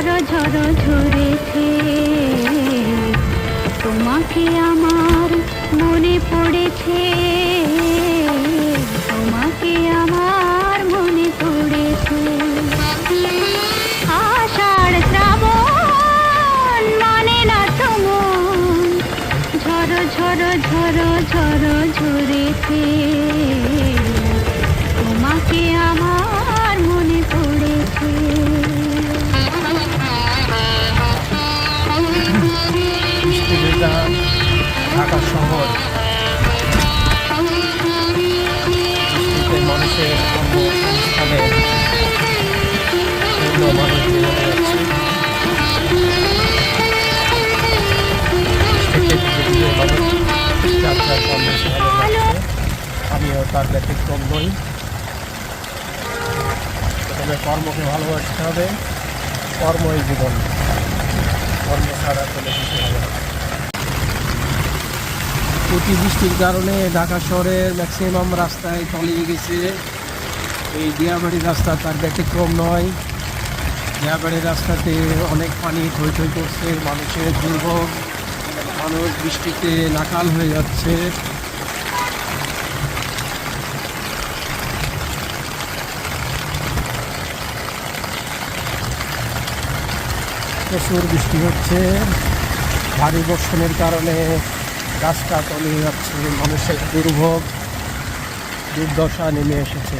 ঝড়ো ঝড়ো ঝরেছে, তোমাকে আমার মনে পড়েছে, তোমাকে আমার মনে পড়েছে। আষাঢ় শ্রাবণ মানে না তো মন, ঝড়ো ঝড়ো ঝড়ো ঝড়ো ঝরেছে, তোমাকে আমার মনে পড়েছে। ঢাকা শহর মানুষের কর্মসংস্থানে মানুষ জীবনে যাচ্ছে। সেক্ষেত্রে মানুষ যাত্রার কর্মসংস্থানে যাচ্ছে, আমিও তার ব্যতিক্রম নই। তবে কর্মকে ভালোবাসতে হবে, কর্মই জীবন, কর্ম ছাড়া কোনো কিছু হবে না। অতিবৃষ্টির কারণে ঢাকা শহরের ম্যাক্সিমাম রাস্তায় তলিয়ে গেছে। এই দিয়াবাড়ির রাস্তা তার ব্যতিক্রম নয়। দিয়াবাড়ির রাস্তাতে অনেক পানি থই থই করছে, মানুষের দুর্ভোগ, মানুষ বৃষ্টিতে নাকাল হয়ে যাচ্ছে। প্রচুর বৃষ্টি হচ্ছে, ভারী বর্ষণের কারণে গাছটা তলিয়ে যাচ্ছে, মানুষের দুর্ভোগ দুর্দশা নেমে এসেছে।